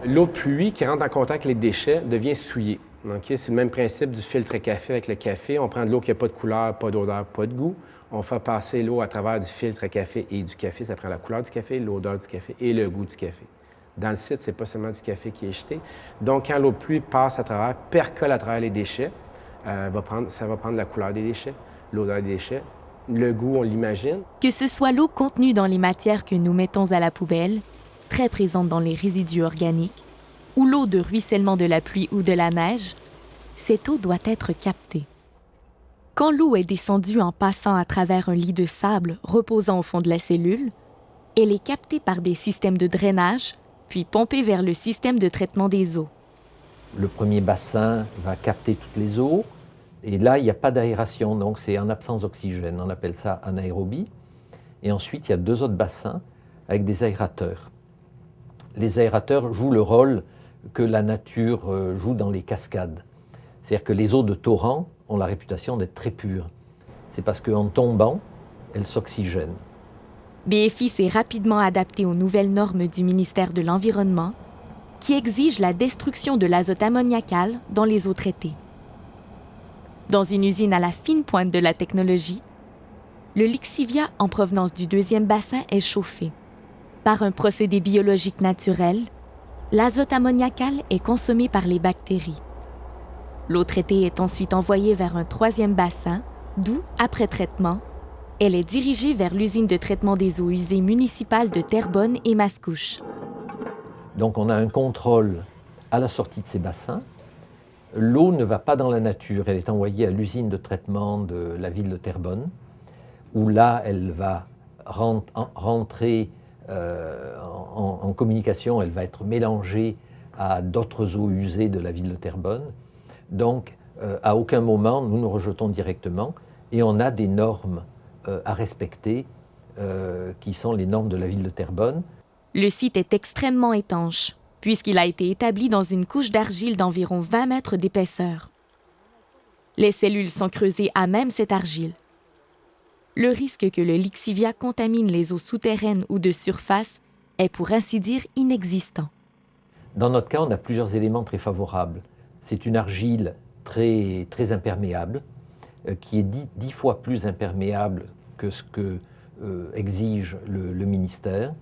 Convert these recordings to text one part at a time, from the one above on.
L'eau de pluie qui rentre en contact avec les déchets devient souillée. Okay? C'est le même principe du filtre à café avec le café. On prend de l'eau qui n'a pas de couleur, pas d'odeur, pas de goût. On fait passer l'eau à travers du filtre à café et du café. Ça prend la couleur du café, l'odeur du café et le goût du café. Dans le site, ce n'est pas seulement du café qui est jeté. Donc, quand l'eau de pluie passe à travers, percole à travers les déchets, ça va prendre la couleur des déchets, l'odeur des déchets, le goût, on l'imagine. Que ce soit l'eau contenue dans les matières que nous mettons à la poubelle, très présente dans les résidus organiques, ou l'eau de ruissellement de la pluie ou de la neige, cette eau doit être captée. Quand l'eau est descendue en passant à travers un lit de sable reposant au fond de la cellule, elle est captée par des systèmes de drainage, puis pompée vers le système de traitement des eaux. Le premier bassin va capter toutes les eaux, et là, il n'y a pas d'aération, donc c'est en absence d'oxygène. On appelle ça anaérobie. Et ensuite, il y a 2 autres bassins avec des aérateurs. Les aérateurs jouent le rôle que la nature joue dans les cascades. C'est-à-dire que les eaux de torrent ont la réputation d'être très pures. C'est parce qu'en tombant, elles s'oxygènent. BFI s'est rapidement adapté aux nouvelles normes du ministère de l'Environnement qui exigent la destruction de l'azote ammoniacal dans les eaux traitées. Dans une usine à la fine pointe de la technologie, le lixivia en provenance du 2e bassin est chauffé. Par un procédé biologique naturel, l'azote ammoniacal est consommé par les bactéries. L'eau traitée est ensuite envoyée vers un 3e bassin, d'où, après traitement, elle est dirigée vers l'usine de traitement des eaux usées municipale de Terrebonne et Mascouche. Donc on a un contrôle à la sortie de ces bassins. L'eau ne va pas dans la nature, elle est envoyée à l'usine de traitement de la ville de Terrebonne, où là, elle va rentrer en communication, elle va être mélangée à d'autres eaux usées de la ville de Terrebonne. Donc, à aucun moment, nous nous rejetons directement et on a des normes à respecter qui sont les normes de la ville de Terrebonne. Le site est extrêmement étanche, puisqu'il a été établi dans une couche d'argile d'environ 20 mètres d'épaisseur. Les cellules sont creusées à même cette argile. Le risque que le lixivia contamine les eaux souterraines ou de surface est pour ainsi dire inexistant. Dans notre cas, on a plusieurs éléments très favorables. C'est une argile très, très imperméable, qui est 10 fois plus imperméable que ce que exige le ministère.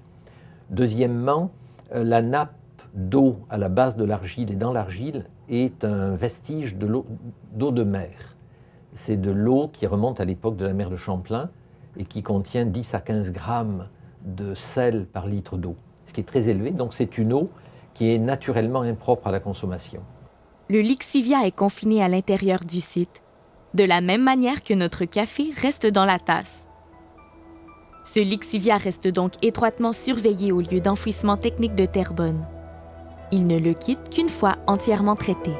Deuxièmement, la nappe d'eau à la base de l'argile et dans l'argile est un vestige d'eau de mer. C'est de l'eau qui remonte à l'époque de la mer de Champlain et qui contient 10 à 15 grammes de sel par litre d'eau, ce qui est très élevé. Donc c'est une eau qui est naturellement impropre à la consommation. Le lixivia est confiné à l'intérieur du site, de la même manière que notre café reste dans la tasse. Ce lixivia reste donc étroitement surveillé au lieu d'enfouissement technique de Terrebonne. Il ne le quitte qu'une fois entièrement traité.